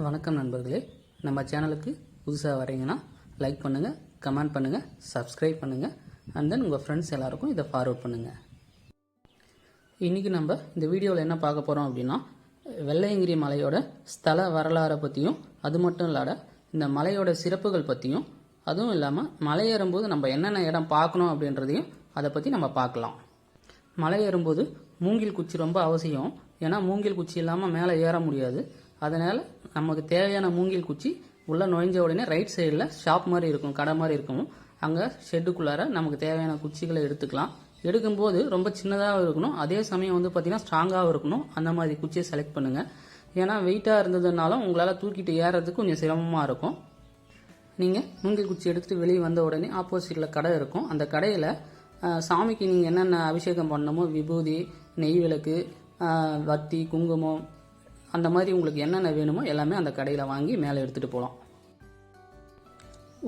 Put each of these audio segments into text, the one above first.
வணக்கம் நண்பர்களே, நம்ம சேனலுக்கு புதுசாக வரீங்கன்னா லைக் பண்ணுங்கள், கமெண்ட் பண்ணுங்கள், சப்ஸ்கிரைப் பண்ணுங்கள், அண்ட் தென் உங்கள் ஃப்ரெண்ட்ஸ் எல்லாருக்கும் இதை ஃபார்வர்ட் பண்ணுங்கள். இன்றைக்கி நம்ம இந்த வீடியோவில் என்ன பார்க்க போகிறோம் அப்படின்னா, வெள்ளையங்கிரி மலையோட ஸ்தல வரலாறை பற்றியும், அது மட்டும் இல்லாத இந்த மலையோட சிறப்புகள் பற்றியும், அதுவும் இல்லாமல் மலை ஏறும்போது நம்ம என்னென்ன இடம் பார்க்கணும் அப்படின்றதையும் அதை பற்றி நம்ம பார்க்கலாம். மலை ஏறும்போது மூங்கில் குச்சி ரொம்ப அவசியம். ஏன்னா மூங்கில் குச்சி இல்லாமல் மேலே ஏற முடியாது. அதனால் நமக்கு தேவையான மூங்கில் குச்சி உள்ளே நுழைஞ்ச உடனே ரைட் சைடில் ஷாப் மாதிரி இருக்கும், கடை மாதிரி இருக்கும். அங்கே ஷெட்டுக்குள்ளார நமக்கு தேவையான குச்சிகளை எடுத்துக்கலாம். எடுக்கும்போது ரொம்ப சின்னதாக இருக்கணும், அதே சமயம் வந்து பார்த்திங்கன்னா ஸ்ட்ராங்காகவும் இருக்கணும். அந்த மாதிரி குச்சியை செலக்ட் பண்ணுங்கள். ஏன்னா வெயிட்டாக இருந்ததுனாலும் உங்களால் தூக்கிட்டு ஏறுறதுக்கு கொஞ்சம் சிரமமாக இருக்கும். நீங்கள் மூங்கில் குச்சி எடுத்துகிட்டு வெளியே வந்த உடனே ஆப்போசிட்டில் கடை இருக்கும். அந்த கடையில் சாமிக்கு நீங்கள் என்னென்ன அபிஷேகம் பண்ணணுமோ, விபூதி, நெய் விளக்கு, வத்தி, குங்குமம், அந்த மாதிரி உங்களுக்கு என்னென்ன வேணுமோ எல்லாமே அந்த கடையில் வாங்கி மேலே எடுத்துகிட்டு போகலாம்.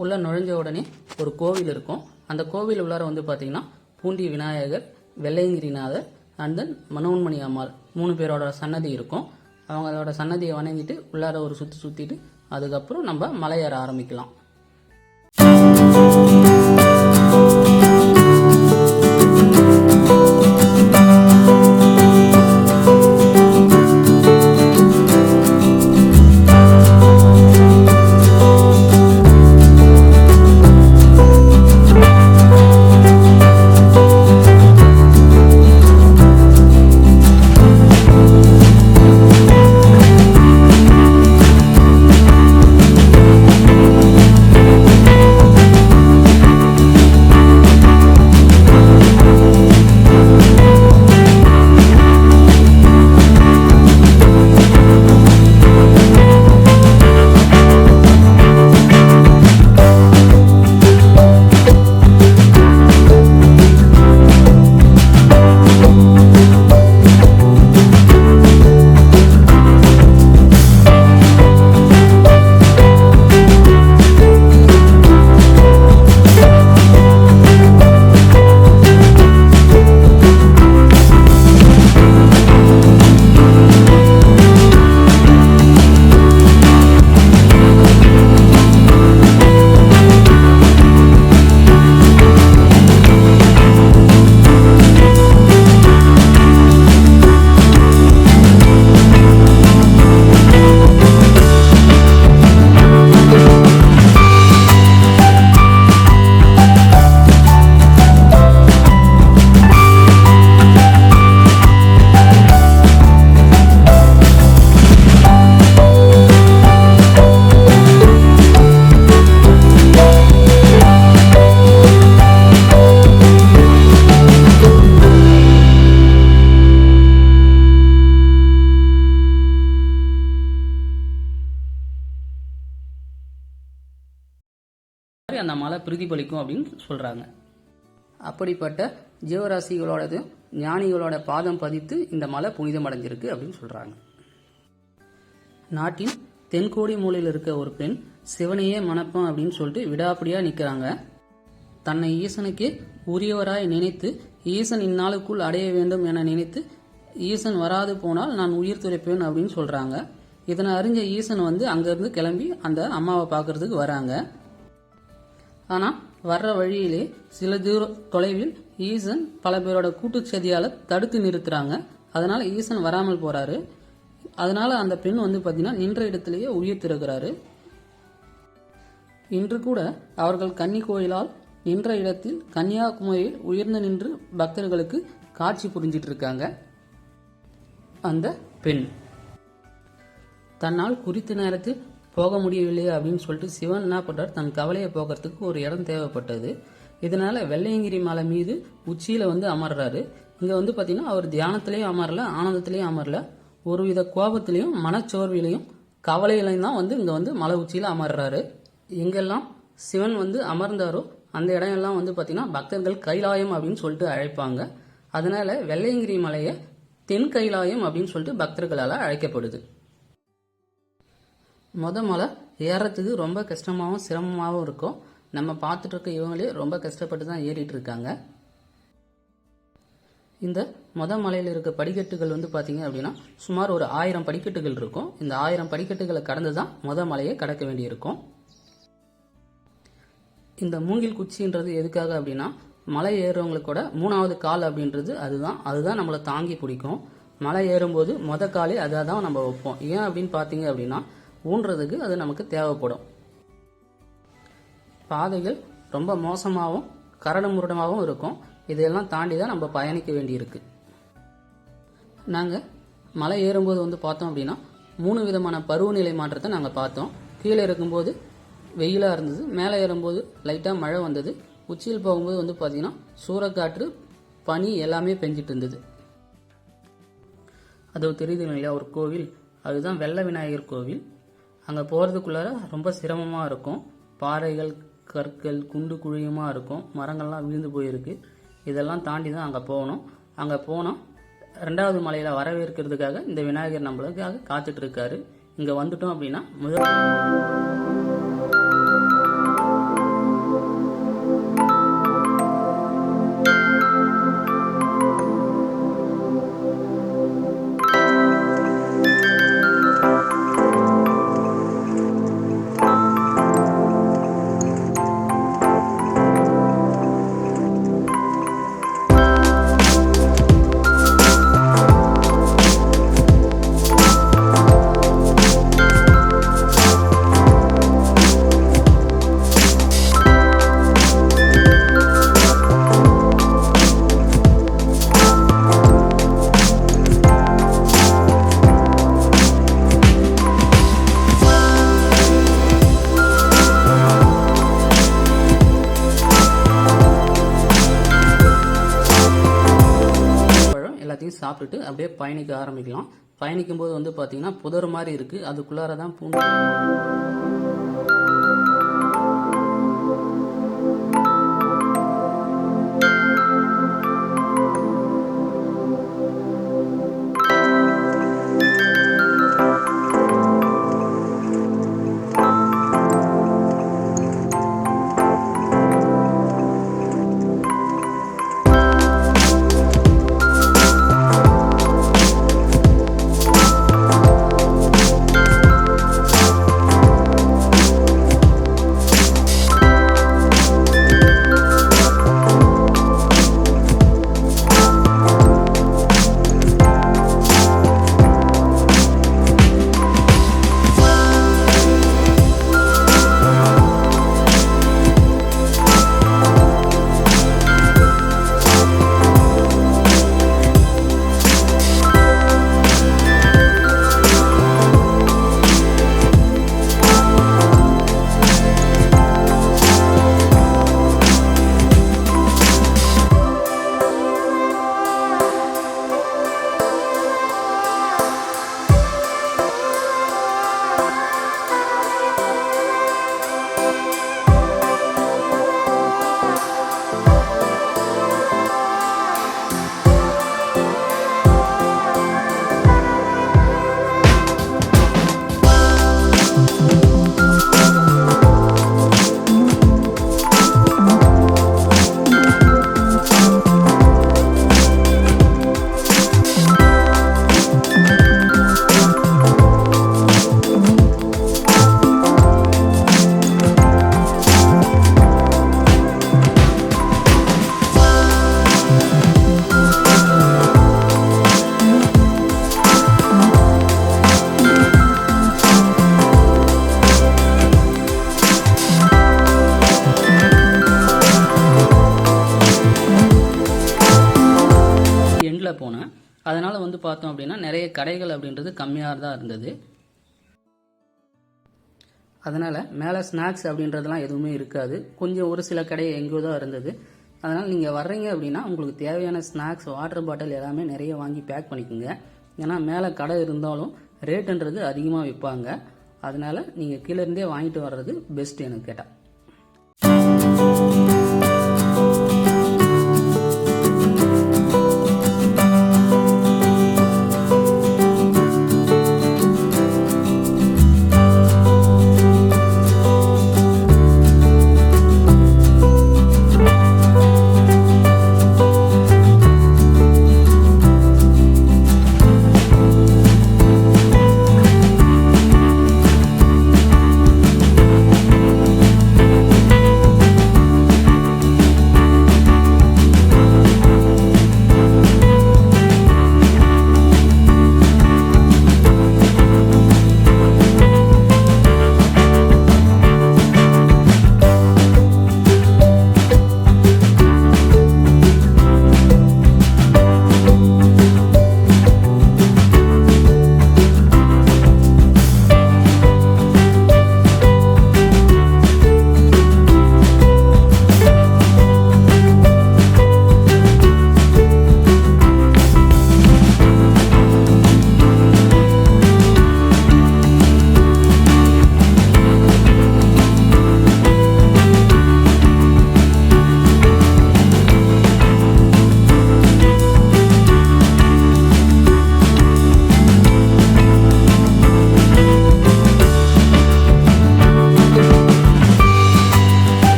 உள்ளே நுழைஞ்ச உடனே ஒரு கோவில் இருக்கும். அந்த கோவில் உள்ளார வந்து பார்த்திங்கன்னா பூண்டி விநாயகர், வெள்ளையங்கிரிநாதர் அண்ட் தென் மனோன்மணி அம்மாள் 3 பேரோட சன்னதி இருக்கும். அவங்களோட சன்னதியை வணங்கிட்டு உள்ளார ஒரு சுற்றிட்டு அதுக்கப்புறம் நம்ம மலையேற ஆரம்பிக்கலாம். அந்த மலை பிரதிபலிக்கும் அப்படின்னு சொல்றாங்க. அப்படிப்பட்ட ஜீவராசிகளோடது ஞானிகளோட பாதம் பதித்து இந்த மலை புனிதம் அடைஞ்சிருக்கு அப்படின்னு சொல்றாங்க. நாட்டின் தென்கோடி மூலையில் இருக்க ஒரு பெண் சிவனையே மணப்பம் அப்படின்னு சொல்லிட்டு விடாப்பிடியா நிக்கிறாங்க. தன்னை ஈசனுக்கே உரியவராய் நினைத்து ஈசன் இந்நாளுக்குள் அடைய வேண்டும் என நினைத்து ஈசன் வராது போனால் நான் உயிர் துறைப்பேன் அப்படின்னு சொல்றாங்க. இதனை அறிஞ்ச ஈசன் வந்து அங்கிருந்து கிளம்பி அந்த அம்மாவை பார்க்கறதுக்கு வராங்க. ஆனால் வர்ற வழியிலே சில தூர தொலைவில் ஈசன் பல பேரோட கூட்டுச்சதியால் தடுத்து நிறுத்துறாங்க. அதனால ஈசன் வராமல் போறாரு. அதனால அந்த பெண் வந்து பார்த்தீங்கன்னா நின்ற இடத்திலேயே உயிர் திறக்கிறாரு. இன்று கூட அவர்கள் கன்னி கோயிலால் நின்ற இடத்தில் கன்னியாகுமரியில் உயர்ந்து நின்று பக்தர்களுக்கு காட்சி புரிஞ்சிட்டு இருக்காங்க. அந்த பெண் தன்னால் குறித்த நேரத்தில் போக முடியவில்லையே அப்படின்னு சொல்லிட்டு சிவன் என்ன பண்றார், தன் கவலையை போக்குறதுக்கு ஒரு இடம் தேவைப்பட்டது. இதனால வெள்ளையங்கிரி மலை மீது உச்சியில வந்து அமர்றாரு. இங்க வந்து பாத்தீங்கன்னா அவர் தியானத்திலையும் அமரல, ஆனந்தத்திலையும் அமரல, ஒருவித கோபத்திலையும் மனச்சோர்விலையும் கவலையிலையும் தான் வந்து இங்க வந்து மலை உச்சியில அமர்றாரு. எங்கெல்லாம் சிவன் வந்து அமர்ந்தாரோ அந்த இடம் எல்லாம் வந்து பாத்தீங்கன்னா பக்தர்கள் கைலாயம் அப்படின்னு சொல்லிட்டு அழைப்பாங்க. அதனால வெள்ளையங்கிரி மலையை தென் கைலாயம் அப்படின்னு சொல்லிட்டு பக்தர்களால் அழைக்கப்படுது. மலை ஏறத்துக்கு ரொம்ப கஷ்டமாகவும் சிரமமாகவும் இருக்கும். நம்ம பார்த்துட்டு இருக்க இவங்களே ரொம்ப கஷ்டப்பட்டு தான் ஏறிட்டு இருக்காங்க. இந்த மலையில் இருக்க படிக்கட்டுகள் வந்து பார்த்தீங்க அப்படின்னா சுமார் ஒரு 1000 படிக்கட்டுகள் இருக்கும். இந்த 1000 படிக்கட்டுகளை கடந்து தான் மலையை கடக்க வேண்டியிருக்கும். இந்த மூங்கில் குச்சின்றது எதுக்காக அப்படின்னா மலை ஏறுறவங்களுக்கூட 3வது கால் அப்படின்றது அதுதான் நம்மளை தாங்கி பிடிக்கும். மலை ஏறும்போது காலே அதை தான் நம்ம வைப்போம். ஏன் அப்படின்னு பார்த்தீங்க அப்படின்னா ஊன்றதுக்கு அது நமக்கு தேவைப்படும். பாதைகள் ரொம்ப மோசமாகவும் கரடு முரடமாகவும் இருக்கும். இதையெல்லாம் தாண்டி தான் நம்ம பயணிக்க வேண்டியிருக்கு. நாங்கள் மலை ஏறும்போது வந்து பார்த்தோம் அப்படின்னா 3 விதமான பருவநிலை மாற்றத்தை நாங்கள் பார்த்தோம். கீழே இருக்கும்போது வெயிலாக இருந்தது, மேலே ஏறும்போது லைட்டாக மழை வந்தது, உச்சியில் போகும்போது வந்து பார்த்தீங்கன்னா சூறைக்காற்று, பனி எல்லாமே பெஞ்சிட்டு இருந்தது. அது தெரியுது இல்லையா ஒரு கோவில், அதுதான் வெள்ள விநாயகர் கோவில். அங்கே போகிறதுக்குள்ளார ரொம்ப சிரமமாக இருக்கும். பாறைகள், கற்கள், குண்டு குழியுமாக இருக்கும். மரங்கள்லாம் விழுந்து போயிருக்கு. இதெல்லாம் தாண்டி தான் அங்கே போகணும். அங்கே போனோம் 2வது மலையில் வரவேற்கிறதுக்காக இந்த விநாயகர் நம்மளுக்காக காத்துட்டு இருக்காரு. இங்கே வந்துட்டோம் அப்படின்னா சாப்பிட்டுட்டு அப்படியே பயணிக்க ஆரம்பிக்கலாம். பயணிக்கும் போது வந்து பார்த்தீங்கன்னா புதர் மாதிரி இருக்கு, அதுக்குள்ளார தான் பூண்டு போனேன். அதனால் வந்து பார்த்தோம் அப்படின்னா நிறைய கடைகள் அப்படின்றது கம்மியாக தான் இருந்தது. அதனால் மேலே ஸ்நாக்ஸ் அப்படின்றதெல்லாம் எதுவுமே இருக்காது. கொஞ்சம் ஒரு சில கடை எங்கேயோ தான் இருந்தது. அதனால் நீங்கள் வர்றீங்க அப்படின்னா உங்களுக்கு தேவையான ஸ்நாக்ஸ், வாட்டர் பாட்டில் எல்லாமே நிறைய வாங்கி பேக் பண்ணிக்கோங்க. ஏன்னா மேலே கடை இருந்தாலும் ரேட்டுன்றது அதிகமாக விற்பாங்க. அதனால் நீங்கள் கீழே இருந்தே வாங்கிட்டு வர்றது பெஸ்ட் எனக்கு கேட்டால்.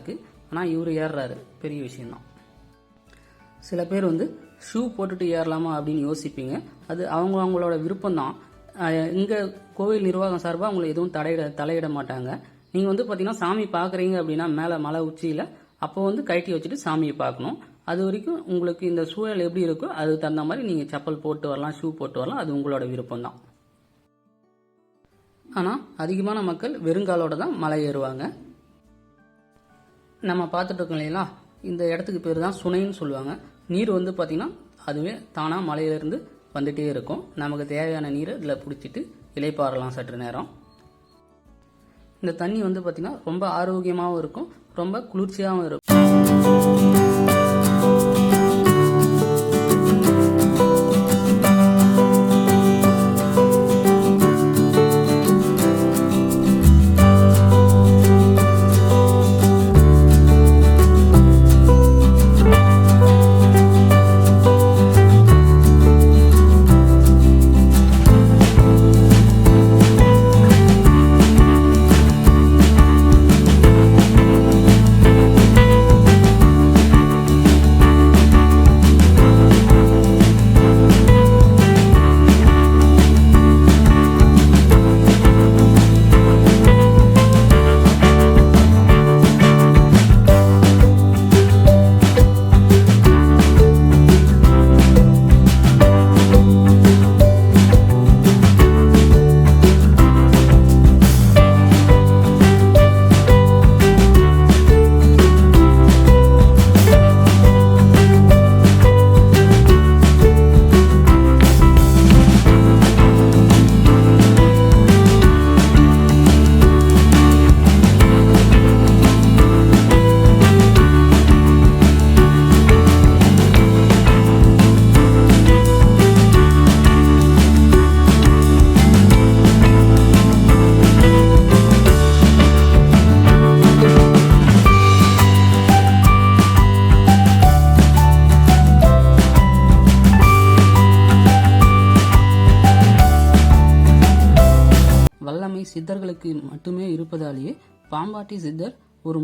இருக்குது. ஆனால் இவர் ஏறுறாரு, பெரிய விஷயம்தான். சில பேர் ஷூ போட்டுட்டு ஏறலாமா அப்படின்னு யோசிப்பீங்க. அது அவங்களோட விருப்பம்தான். இங்கே கோவில் நிர்வாகம் சார்பாக அவங்களை எதுவும் தலையிட மாட்டாங்க. நீங்கள் பார்த்தீங்கன்னா சாமி பார்க்குறீங்க அப்படின்னா மேலே மலை உச்சியில் அப்போ கழட்டி வச்சுட்டு சாமியை பார்க்கணும். அது வரைக்கும் உங்களுக்கு இந்த சூழல் எப்படி இருக்கோ அதுக்கு தகுந்த மாதிரி நீங்கள் செப்பல் போட்டு வரலாம், ஷூ போட்டு வரலாம். அது உங்களோட விருப்பம்தான். ஆனால் அதிகமான மக்கள் வெறுங்காலோட தான் மலை ஏறுவாங்க. நம்ம பார்த்துட்டு இருக்கோம் இல்லைங்களா, இந்த இடத்துக்கு பேர் தான் சுனைன்னு சொல்லுவாங்க. நீர் பார்த்தீங்கன்னா அதுவே தானாக மலையிலேருந்து வந்துகிட்டே இருக்கும். நமக்கு தேவையான நீரை இதில் பிடிச்சிட்டு இலைப்பாறலாம் சற்று நேரம். இந்த தண்ணி பார்த்தீங்கன்னா ரொம்ப ஆரோக்கியமாகவும் இருக்கும், ரொம்ப குளிர்ச்சியாகவும் இருக்கும். வல்லமை சித்தர்களுக்கு மட்டுமே இருப்பதாலேயே பாம்பாட்டி சித்தர் ஒரு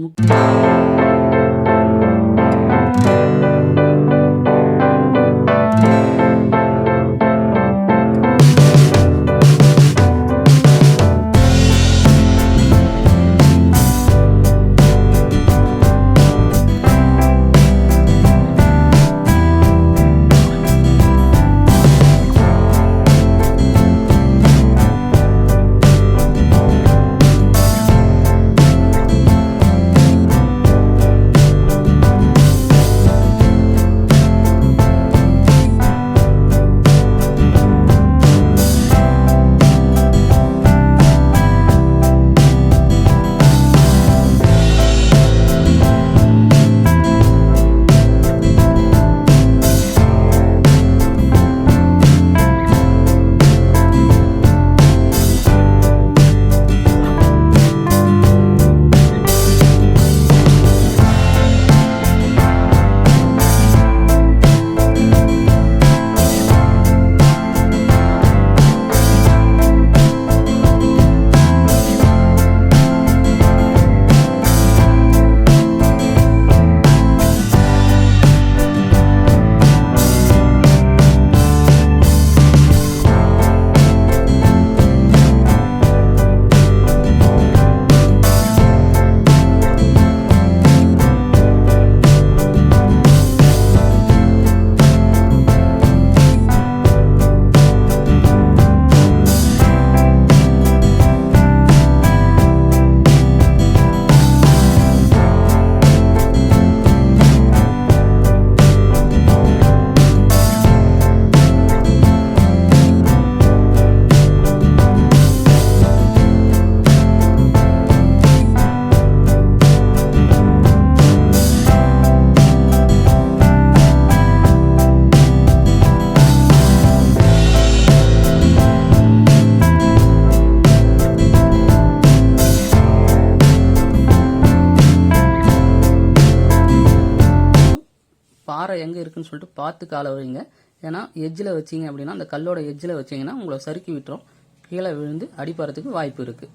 பாறை எங்கே இருக்குன்னு சொல்லிட்டு பார்த்து காலை வைங்க. ஏன்னா எஜ்ஜில் வச்சிங்க அப்படின்னா அந்த கல்லோட எஜ்ஜில் வச்சிங்கன்னா உங்களை சறுக்கி விட்டுரும், கீழே விழுந்து அடிப்பறதுக்கு வாய்ப்பு இருக்குது.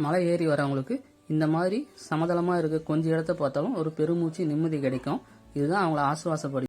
மலை ஏறி வரவங்களுக்கு இந்த மாதிரி சமதளமாக இருக்க கொஞ்சம் இடத்த பார்த்தாலும் ஒரு பெருமூச்சு நிம்மதி கிடைக்கும். இதுதான் அவங்கள ஆசுவாசப்படி.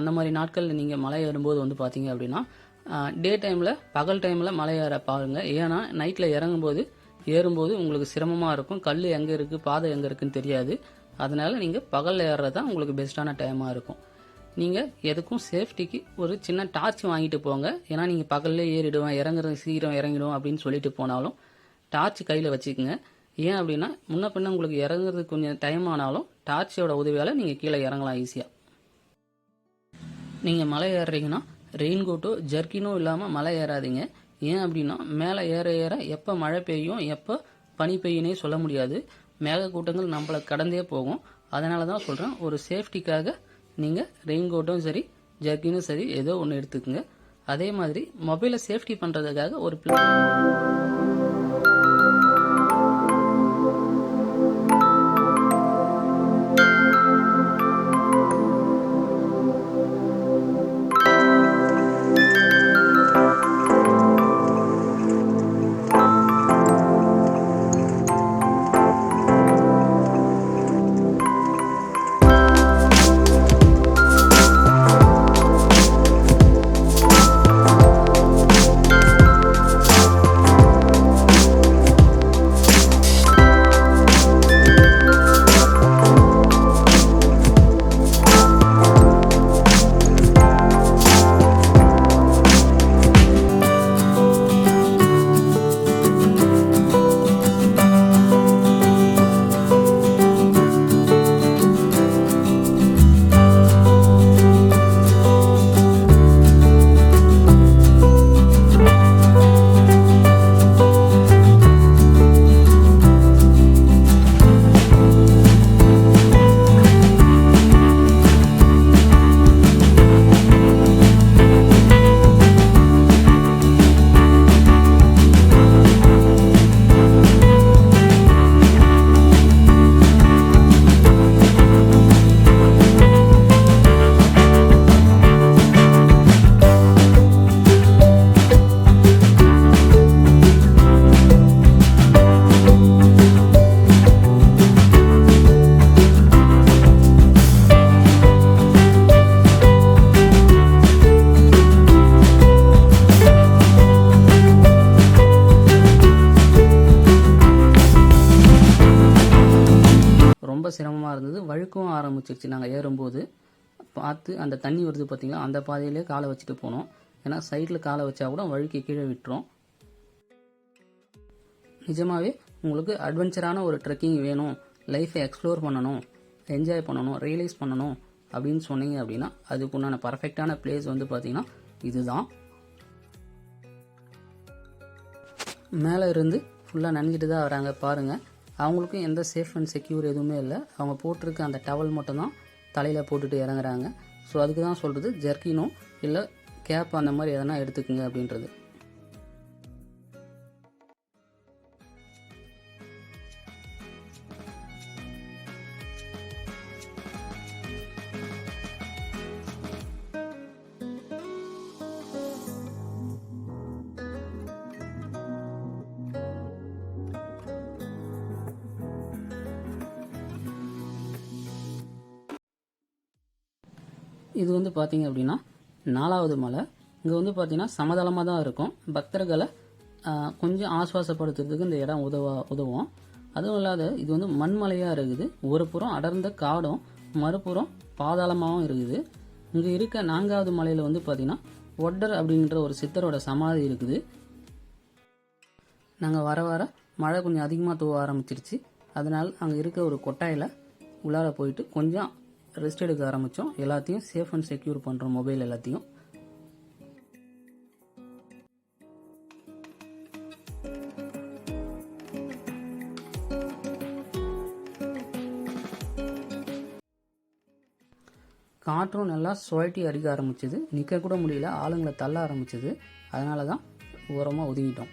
அந்த மாதிரி நாட்களில் நீங்கள் மலை ஏறும்போது வந்து பார்த்தீங்க அப்படின்னா டே டைமில் பகல் டைமில் மலை ஏற பாருங்கள். ஏன்னா நைட்டில் ஏறும்போது உங்களுக்கு சிரமமாக இருக்கும். கல் எங்கே இருக்குது, பாதை எங்கே இருக்குன்னு தெரியாது. அதனால் நீங்கள் பகலில் ஏறுறது தான் உங்களுக்கு பெஸ்ட்டான டைமாக இருக்கும். நீங்கள் எதுக்கும் சேஃப்டிக்கு ஒரு சின்ன டார்ச் வாங்கிட்டு போங்க. ஏன்னா நீங்கள் பகல்லே ஏறிடுவேன், இறங்குறது சீக்கிரம் இறங்கிடும் அப்படின்னு சொல்லிட்டு போனாலும் டார்ச் கையில் வச்சுக்கோங்க. ஏன் அப்படின்னா முன்ன பின்ன உங்களுக்கு இறங்குறதுக்கு கொஞ்சம் டைம் ஆனாலும் டார்ச்சோட உதவியால் நீங்கள் கீழே இறங்கலாம் ஈஸியாக. நீங்கள் மலை ஏறுறீங்கன்னா ரெயின் கோட்டோ ஜர்க்கினோ இல்லாமல் மலை ஏறாதீங்க. ஏன் அப்படின்னா மேலே ஏற ஏற எப்போ மழை பெய்யும் எப்போ பனி பெய்யுனே சொல்ல முடியாது. மேகக்கூட்டங்கள் நம்மளை கடந்தே போகும். அதனால தான் சொல்கிறேன், ஒரு சேஃப்டிக்காக நீங்கள் ரெயின் கோட்டும் சரி ஜர்க்கினும் சரி ஏதோ ஒன்று எடுத்துக்கோங்க. அதே மாதிரி மொபைலை சேஃப்டி பண்ணுறதுக்காக ஒரு ரொம்ப சிரமமாக இருந்தது. வழுக்கவும் ஆரம்பிச்சிருச்சு. நாங்கள் ஏறும்போது பார்த்து அந்த தண்ணி வருது பார்த்தீங்களா, அந்த பாதையிலே காலை வச்சுட்டு போனோம். ஏன்னா சைடில் காலை வச்சா கூட வழுக்கி கீழே விட்டுரும். நிஜமாகவே உங்களுக்கு அட்வென்ச்சரான ஒரு ட்ரெக்கிங் வேணும், லைஃப்பை எக்ஸ்ப்ளோர் பண்ணணும், என்ஜாய் பண்ணணும், ரியலைஸ் பண்ணணும் அப்படின்னு சொன்னீங்க அப்படின்னா அதுக்குண்டான பர்ஃபெக்டான பிளேஸ் வந்து பார்த்தீங்கன்னா இதுதான். மேலே இருந்து ஃபுல்லாக நனைஞ்சிட்டு தான் வராங்க பாருங்கள். அவங்களுக்கும் எந்த சேஃப் அண்ட் செக்யூர் எதுவுமே இல்லை. அவங்க போட்டிருக்க அந்த டவல் மட்டும்தான் தலையில் போட்டுட்டு இறங்குறாங்க. ஸோ அதுக்கு தான் சொல்கிறது ஜெர்கினோ இல்லை கேப் அந்த மாதிரி எதனா எடுத்துக்கோங்க அப்படின்றது. இது வந்து பார்த்தீங்க அப்படின்னா 4வது மலை. இங்கே வந்து பார்த்தீங்கன்னா சமதளமாக தான் இருக்கும். பக்தர்களை கொஞ்சம் ஆசுவாசப்படுத்துறதுக்கு இந்த இடம் உதவும். அதுவும் இல்லாத இது வந்து மண்மலையாக இருக்குது. ஒரு புறம் அடர்ந்த காடும் மறுபுறம் பாதாளமாகவும் இருக்குது. இங்கே இருக்க 4வது மலையில் வந்து பார்த்தீங்கன்னா ஒட்டர் அப்படின்ற ஒரு சித்தரோட சமாதி இருக்குது. நாங்கள் வர வர மழை கொஞ்சம் அதிகமாக தூவ ஆரம்பிச்சிருச்சு. அதனால் அங்கே இருக்க ஒரு கொட்டாயில் உள்ளார போயிட்டு கொஞ்சம் ரெஸ்ட் எடுக்க ஆரம்பித்தோம். எல்லாத்தையும் சேஃப் அண்ட் செக்யூர் பண்ணுறோம், மொபைல் எல்லாத்தையும். காற்றும் நல்லா சுழட்டி அடிக்க ஆரம்பிச்சது. நிற்க கூட முடியல, ஆளுங்களை தள்ள ஆரம்பிச்சது. அதனால தான் ஓரமாக ஒதுங்கிட்டோம்.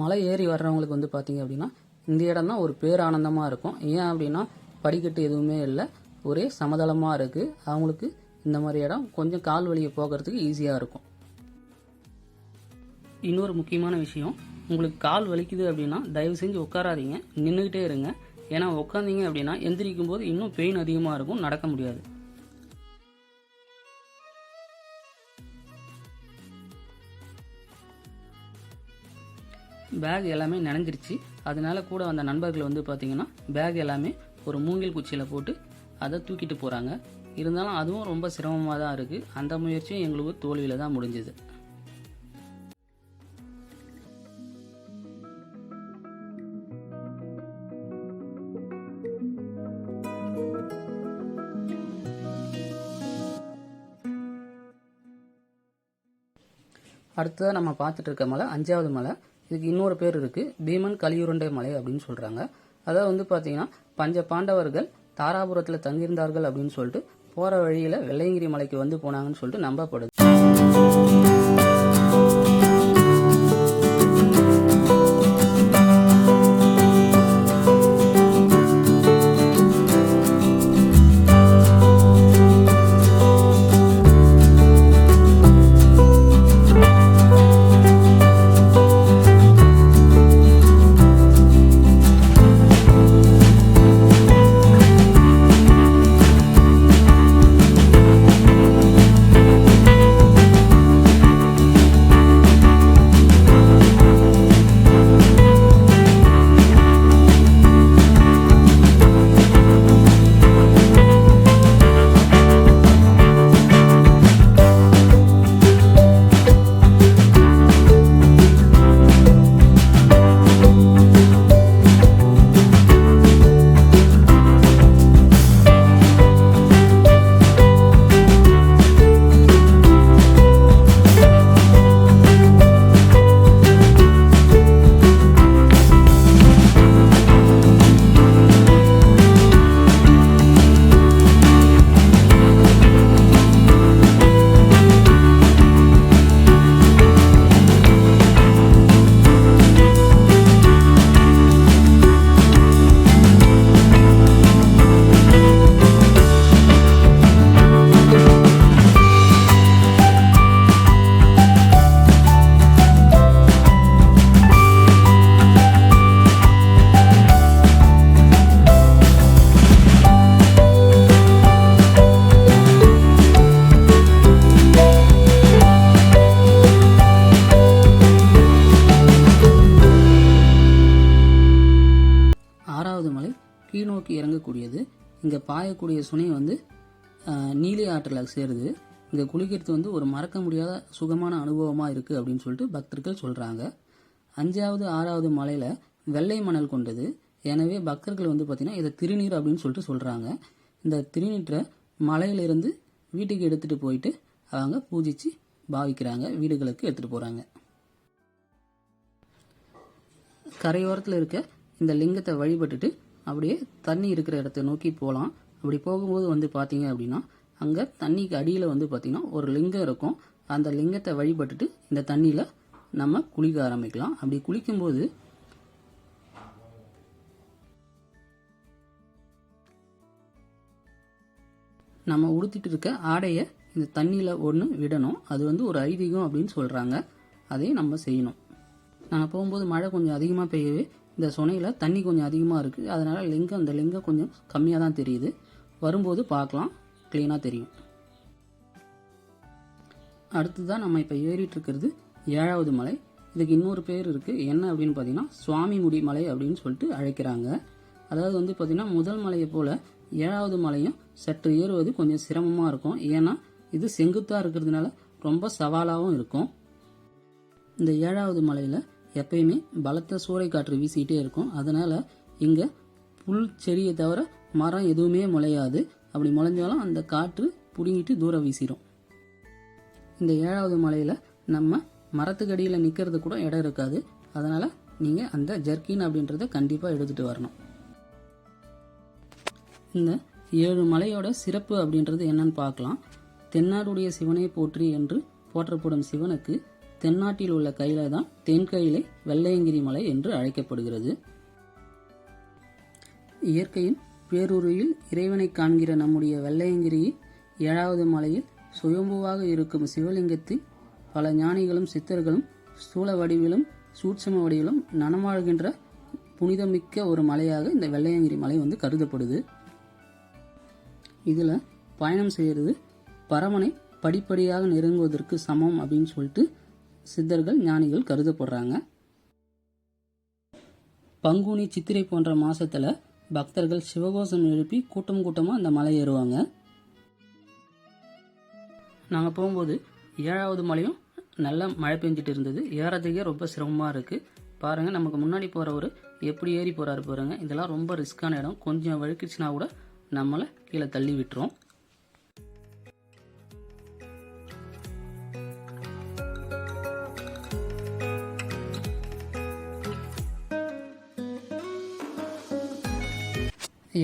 மலை ஏறி வர்றவங்களுக்கு வந்து பார்த்தீங்க அப்படின்னா இந்த இடம் தான் ஒரு பேரானந்தமாக இருக்கும். ஏன் அப்படின்னா படிக்கட்டு எதுவுமே இல்லை, ஒரே சமதளமாக இருக்குது. அவங்களுக்கு இந்த மாதிரி இடம் கொஞ்சம் கால் வலியை போக்குறதுக்கு ஈஸியாக இருக்கும். இன்னொரு முக்கியமான விஷயம், உங்களுக்கு கால் வலிக்குது அப்படின்னா தயவு செஞ்சு உட்காராதீங்க, நின்றுக்கிட்டே இருங்க. ஏன்னா உட்காந்தீங்க அப்படின்னா எந்திரிக்கும் போது இன்னும் பெயின் அதிகமாக இருக்கும், நடக்க முடியாது. பேக் எல்லாமே நனைஞ்சிருச்சு. அதனால கூட வந்த நண்பர்கள் வந்து பார்த்தீங்கன்னா பேக் எல்லாமே ஒரு மூங்கில் குச்சியில் போட்டு அதை தூக்கிட்டு போகிறாங்க. இருந்தாலும் அதுவும் ரொம்ப சிரமமாக தான் இருக்குது. அந்த முயற்சியும் எங்களுக்கு தோல்வியில் தான் முடிஞ்சுது. அடுத்ததாக நம்ம பார்த்துட்டு இருக்க மலை 5வது மலை. இதுக்கு இன்னொரு பேர் இருக்குது, பீமன் கலியுருண்டை மலை அப்படின்னு சொல்கிறாங்க. அதாவது வந்து பார்த்தீங்கன்னா பஞ்ச பாண்டவர்கள் தாராபுரத்தில் தங்கியிருந்தார்கள் அப்படின்னு சொல்லிட்டு போகிற வழியில் வெள்ளையங்கிரி மலைக்கு வந்து போனாங்கன்னு சொல்லிட்டு நம்பப்படுது. கீழ்நோக்கி இறங்கக்கூடியது. இங்கே பாயக்கூடிய சுனை வந்து நீலி ஆற்றில் சேருது. இங்கே குளிக்கிறது வந்து ஒரு மறக்க முடியாத சுகமான அனுபவமாக இருக்குது அப்படின்னு சொல்லிட்டு பக்தர்கள் சொல்கிறாங்க. 5வது 6வது மலையில் வெள்ளை மணல் கொண்டது. எனவே பக்தர்கள் வந்து பார்த்திங்கன்னா இதை திருநீர் அப்படின்னு சொல்லிட்டு சொல்கிறாங்க. இந்த திருநீற்றை மலையிலிருந்து வீட்டுக்கு எடுத்துகிட்டு போயிட்டு அவங்க பூஜித்து பாவிக்கிறாங்க, வீடுகளுக்கு எடுத்துகிட்டு போகிறாங்க. கரையோரத்தில் இருக்க இந்த லிங்கத்தை வழிபட்டுட்டு அப்படியே தண்ணி இருக்கிற இடத்த நோக்கி போகலாம். அப்படி போகும்போது வந்து பார்த்தீங்க அப்படின்னா அங்கே தண்ணிக்கு அடியில் வந்து பார்த்திங்கன்னா ஒரு லிங்கம் இருக்கும். அந்த லிங்கத்தை வழிபட்டுட்டு இந்த தண்ணியில் நம்ம குளிக்க ஆரம்பிக்கலாம். அப்படி குளிக்கும்போது நம்ம உடுத்திட்டு இருக்க ஆடையை இந்த தண்ணியில் ஒன்று விடணும். அது வந்து ஒரு ஐதீகம் அப்படின்னு சொல்கிறாங்க. அதையும் நம்ம செய்யணும். நாங்கள் போகும்போது மழை கொஞ்சம் அதிகமாக பெய்யவே இந்த சுனையில் தண்ணி கொஞ்சம் அதிகமாக இருக்குது. அதனால் இந்த லிங்கம் கொஞ்சம் கம்மியாக தான் தெரியுது. வரும்போது பார்க்கலாம், க்ளீனாக தெரியும். அடுத்ததான் நம்ம இப்போ ஏறிட்டு இருக்கிறது 7வது மலை. இதுக்கு இன்னொரு பேர் இருக்குது. என்ன அப்படின்னு பார்த்தீங்கன்னா சுவாமி முடி மலை அப்படின்னு சொல்லிட்டு அழைக்கிறாங்க. அதாவது வந்து பார்த்திங்கன்னா முதல் மலையை போல் 7வது மலையும் சற்று ஏறுவது கொஞ்சம் சிரமமாக இருக்கும். ஏன்னா இது செங்குத்தாக இருக்கிறதுனால ரொம்ப சவாலாகவும் இருக்கும். இந்த 7வது மலையில் எப்பயுமே பலத்த சூறை காற்று வீசிக்கிட்டே இருக்கும். அதனால் இங்கே புல் செடியை தவிர மரம் எதுவுமே முளையாது. அப்படி முளைஞ்சாலும் அந்த காற்று பிடுங்கிட்டு தூரம் வீசிடும். இந்த 7வது மலையில் நம்ம மரத்துக்கடியில் நிற்கிறது கூட இடம் இருக்காது. அதனால் நீங்கள் அந்த ஜர்க்கின் அப்படின்றத கண்டிப்பாக எடுத்துகிட்டு வரணும். இந்த 7 மலையோட சிறப்பு அப்படின்றது என்னன்னு பார்க்கலாம். தென்னாடுடைய சிவனை போற்றி என்று போற்றப்படும் சிவனுக்கு தென்னாட்டில் உள்ள கையிலை தான் தென்கையிலை வெள்ளையங்கிரி மலை என்று அழைக்கப்படுகிறது. இயற்கையின் பேருருவில் இறைவனை காண்கிற நம்முடைய வெள்ளையங்கிரியில் 7வது மலையில் சுயம்புவாக இருக்கும் சிவலிங்கத்தில் பல ஞானிகளும் சித்தர்களும் ஸ்தூல வடிவிலும் சூட்சும வடிவிலும் நனமாழ்கின்ற புனிதமிக்க ஒரு மலையாக இந்த வெள்ளையங்கிரி மலை வந்து கருதப்படுது. இதில் பயணம் செய்கிறது பரமனை படிப்படியாக நெருங்குவதற்கு சமம் அப்படின்னு சொல்லிட்டு சித்தர்கள் ஞானிகள் கருதப்படுறாங்க. பங்குனி சித்திரை போன்ற மாசத்துல பக்தர்கள் சிவகோஷம் எழுப்பி கூட்டம் கூட்டமாக அந்த மலை ஏறுவாங்க. நாங்கள் போகும்போது 7வது மலையும் நல்ல மழை பெஞ்சிட்டு இருந்தது. ஏறதுக்கே ரொம்ப சிரமமாக இருக்குது. பாருங்கள், நமக்கு முன்னாடி போகிறவர் எப்படி ஏறி போகிறாரு பாருங்கள். இதெல்லாம் ரொம்ப ரிஸ்க்கான இடம். கொஞ்சம் வழுக்கிடுச்சுன்னா கூட நம்மளை கீழே தள்ளி விட்டுரும்.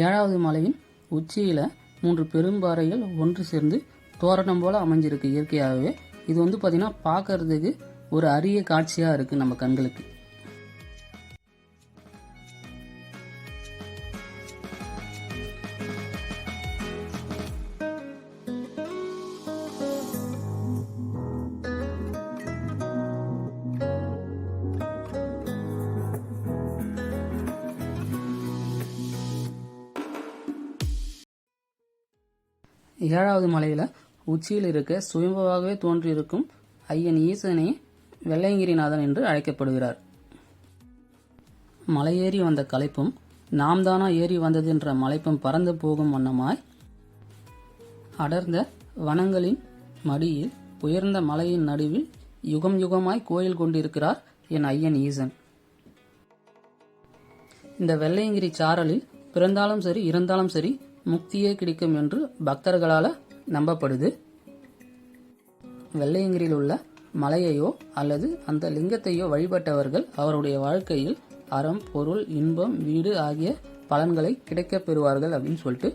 ஏழாவது மலையின் உச்சியில் 3 பெரும்பாறைகள் ஒன்று சேர்ந்து தோரணம் போல் அமைஞ்சிருக்கு இயற்கையாகவே. இது வந்து பார்த்திங்கன்னா பார்க்கறதுக்கு ஒரு அரிய காட்சியாக இருக்குது நம்ம கண்களுக்கு. ஏழாவது மலையில் உச்சியில் இருக்க சுயம்புவாகவே தோன்றியிருக்கும் ஐயன் ஈசனே வெள்ளையங்கிரிநாதன் என்று அழைக்கப்படுகிறார். மலையேறி வந்த களைப்பும் நாம் தானா ஏறி வந்தது என்ற மலைப்பும் பறந்து போகும் வண்ணமாய் அடர்ந்த வனங்களின் மடியில் உயர்ந்த மலையின் நடுவில் யுகம் யுகமாய் கோயில் கொண்டிருக்கிறார் என் ஐயன் ஈசன். இந்த வெள்ளையங்கிரி சாரலில் பிறந்தாலும் சரி இறந்தாலும் சரி முக்தியே கிடைக்கும் என்று பக்தர்களால் நம்பப்படுது. வெள்ளையங்கிரியில் உள்ள மலையையோ அல்லது அந்த லிங்கத்தையோ வழிபட்டவர்கள் அவருடைய வாழ்க்கையில் அறம், பொருள், இன்பம், வீடு ஆகிய பலன்களை கிடைக்கப் பெறுவார்கள் அப்படின்னு சொல்லிட்டு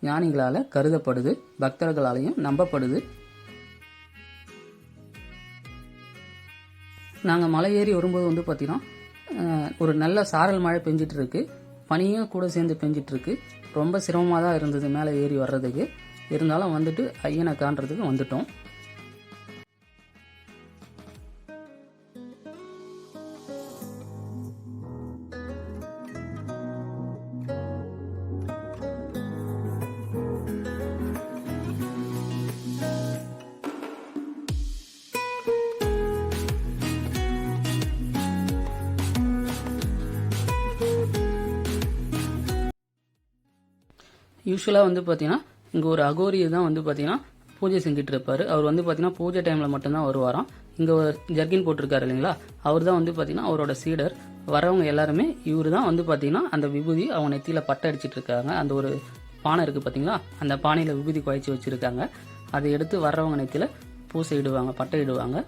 ஞானிகளால் கருதப்படுது, பக்தர்களாலையும் நம்பப்படுது. நாங்கள் மலை ஏறி வரும்போது வந்து பார்த்தீங்கன்னா ஒரு நல்ல சாரல் மழை பெஞ்சிட்டு இருக்கு. பனியும் கூட சேர்ந்து பெஞ்சிட்டு இருக்கு. ரொம்ப சிரமமாக தான் இருந்தது மேலே ஏறி வர்றதுக்கு. இருந்தாலும் வந்துட்டு ஐயனை காண்றதுக்கு வந்துட்டோம். யூஸ்வலாக வந்து பார்த்தீங்கன்னா இங்கே ஒரு அகோரியை தான் வந்து பார்த்தீங்கன்னா பூஜை செஞ்சுட்டு இருப்பார். அவர் வந்து பார்த்தீங்கன்னா பூஜை டைமில் மட்டும்தான் வருவாராம். இங்கே ஜர்கின் போட்டிருக்காரு இல்லைங்களா, அவர் தான் வந்து பார்த்தீங்கன்னா அவரோட சீடர். வரவங்க எல்லாருமே இவர் தான் வந்து பார்த்தீங்கன்னா அந்த விபூதி அவங்க நெத்தியில் பட்டை அடிச்சிட்டு இருக்காங்க. அந்த ஒரு பானை இருக்குது பார்த்தீங்களா, அந்த பானையில் விபூதி குழைச்சி வச்சுருக்காங்க. அதை எடுத்து வர்றவங்க நெத்தியில் பூசை இடுவாங்க, பட்டை இடுவாங்க.